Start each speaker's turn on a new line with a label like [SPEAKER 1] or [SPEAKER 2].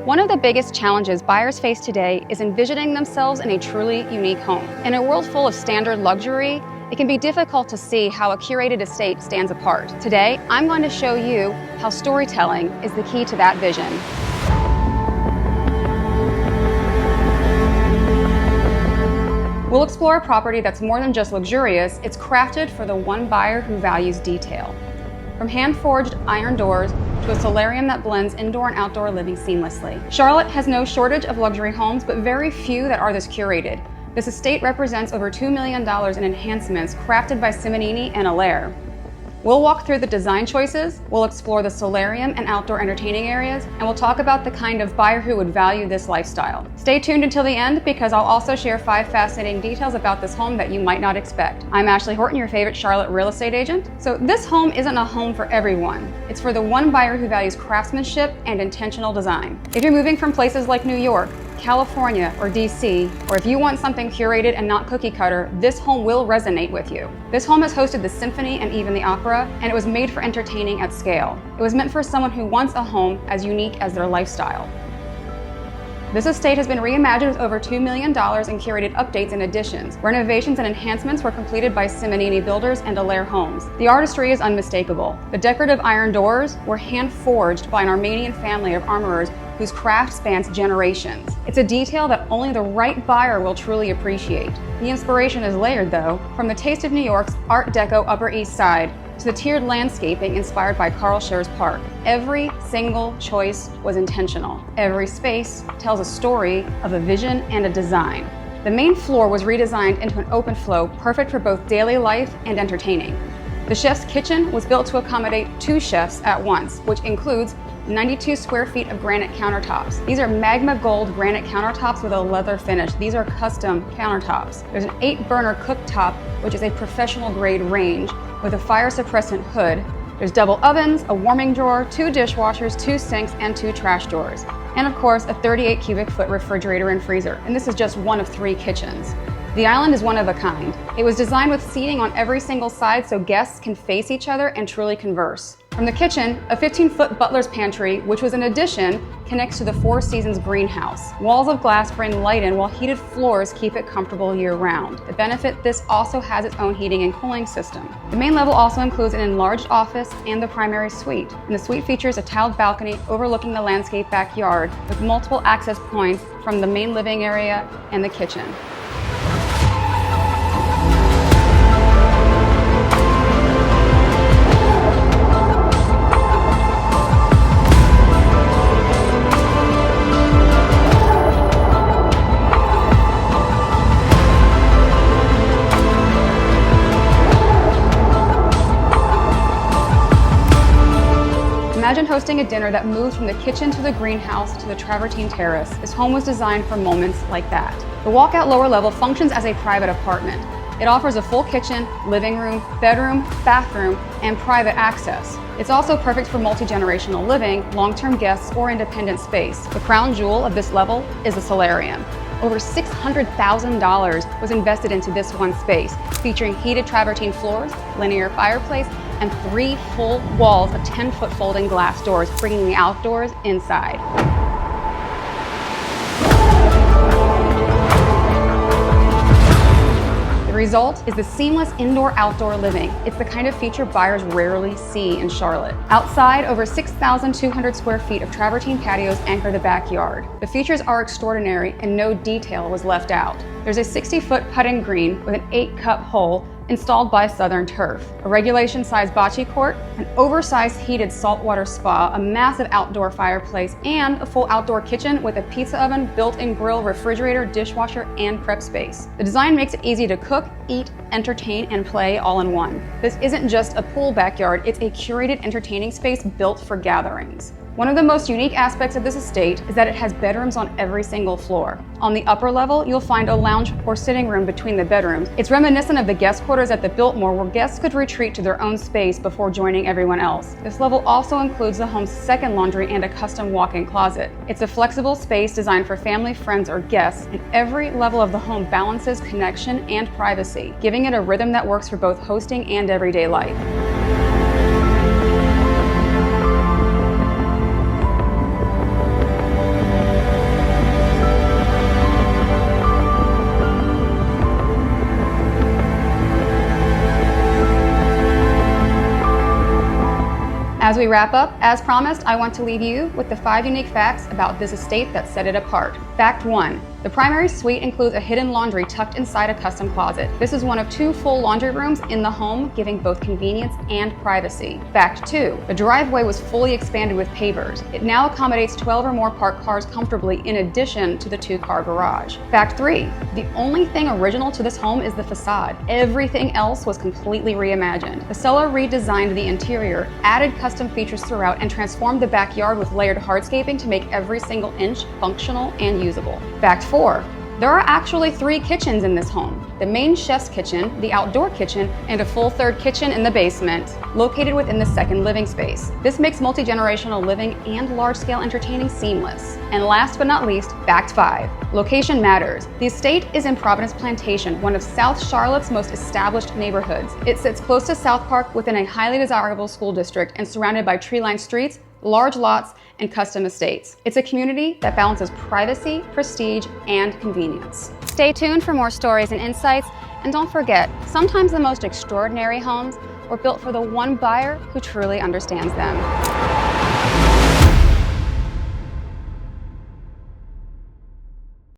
[SPEAKER 1] One of the biggest challenges buyers face today is envisioning themselves in a truly unique home. In a world full of standard luxury, it can be difficult to see how a curated estate stands apart. Today, I'm going to show you how storytelling is the key to that vision. We'll explore a property that's more than just luxurious, it's crafted for the one buyer who values detail. From hand-forged iron doors to a solarium that blends indoor and outdoor living seamlessly. Charlotte has no shortage of luxury homes, but very few that are this curated. This estate represents over $2 million in enhancements crafted by Simonini and Allaire. We'll walk through the design choices, we'll explore the solarium and outdoor entertaining areas, and we'll talk about the kind of buyer who would value this lifestyle. Stay tuned until the end because I'll also share 5 fascinating details about this home that you might not expect. I'm Ashley Horton, your favorite Charlotte real estate agent. So this home isn't a home for everyone. It's for the one buyer who values craftsmanship and intentional design. If you're moving from places like New York, California, or DC, or if you want something curated and not cookie cutter, this home will resonate with you. This home has hosted the symphony and even the opera, and it was made for entertaining at scale. It was meant for someone who wants a home as unique as their lifestyle. This estate has been reimagined with over $2 million in curated updates and additions. Renovations and enhancements were completed by Simonini Builders and Allaire Homes. The artistry is unmistakable. The decorative iron doors were hand-forged by an Armenian family of armorers whose craft spans generations. It's a detail that only the right buyer will truly appreciate. The inspiration is layered though, from the taste of New York's Art Deco Upper East Side to the tiered landscaping inspired by Carl Scher's Park. Every single choice was intentional. Every space tells a story of a vision and a design. The main floor was redesigned into an open flow, perfect for both daily life and entertaining. The chef's kitchen was built to accommodate 2 chefs at once, which includes 92 square feet of granite countertops. These are magma gold granite countertops with a leather finish. These are custom countertops. There's an 8-burner cooktop, which is a professional grade range with a fire suppressant hood. There's double ovens, a warming drawer, 2 dishwashers, 2 sinks, and 2 trash doors. And of course, a 38 cubic foot refrigerator and freezer. And this is just one of 3 kitchens. The island is one of a kind. It was designed with seating on every single side so guests can face each other and truly converse. From the kitchen, a 15-foot butler's pantry, which was an addition, connects to the Four Seasons greenhouse. Walls of glass bring light in while heated floors keep it comfortable year-round. The benefit, this also has its own heating and cooling system. The main level also includes an enlarged office and the primary suite. And the suite features a tiled balcony overlooking the landscape backyard with multiple access points from the main living area and the kitchen. Imagine hosting a dinner that moves from the kitchen to the greenhouse to the travertine terrace. This home was designed for moments like that. The walkout lower level functions as a private apartment. It offers a full kitchen, living room, bedroom, bathroom, and private access. It's also perfect for multi-generational living, long-term guests, or independent space. The crown jewel of this level is the solarium. Over $600,000 was invested into this one space, featuring heated travertine floors, linear fireplace, and 3 full walls of 10-foot folding glass doors, bringing the outdoors inside. The result is the seamless indoor-outdoor living. It's the kind of feature buyers rarely see in Charlotte. Outside, over 6,200 square feet of travertine patios anchor the backyard. The features are extraordinary and no detail was left out. There's a 60-foot putting green with an 8-cup hole installed by Southern Turf, a regulation-sized bocce court, an oversized heated saltwater spa, a massive outdoor fireplace, and a full outdoor kitchen with a pizza oven, built-in grill, refrigerator, dishwasher, and prep space. The design makes it easy to cook, eat, entertain, and play all in one. This isn't just a pool backyard, it's a curated entertaining space built for gatherings. One of the most unique aspects of this estate is that it has bedrooms on every single floor. On the upper level, you'll find a lounge or sitting room between the bedrooms. It's reminiscent of the guest quarters at the Biltmore, where guests could retreat to their own space before joining everyone else. This level also includes the home's second laundry and a custom walk-in closet. It's a flexible space designed for family, friends, or guests, and every level of the home balances connection and privacy, giving it a rhythm that works for both hosting and everyday life. we wrap up, as promised, I want to leave you with the 5 unique facts about this estate that set it apart. Fact 1. The primary suite includes a hidden laundry tucked inside a custom closet. This is one of 2 full laundry rooms in the home, giving both convenience and privacy. Fact 2. The driveway was fully expanded with pavers. It now accommodates 12 or more parked cars comfortably in addition to the 2-car garage. Fact 3. The only thing original to this home is the facade. Everything else was completely reimagined. The seller redesigned the interior, added custom features throughout, and transformed the backyard with layered hardscaping to make every single inch functional and usable. Fact 4. There are actually 3 kitchens in this home. The main chef's kitchen, the outdoor kitchen, and a full 3rd kitchen in the basement, located within the 2nd living space. This makes multi-generational living and large-scale entertaining seamless. And last but not least, fact 5. Location matters. The estate is in Providence Plantation, one of South Charlotte's most established neighborhoods. It sits close to SouthPark within a highly desirable school district and surrounded by tree-lined streets, large lots, and custom estates. It's a community that balances privacy, prestige, and convenience. Stay tuned for more stories and insights, and don't forget, sometimes the most extraordinary homes were built for the one buyer who truly understands them.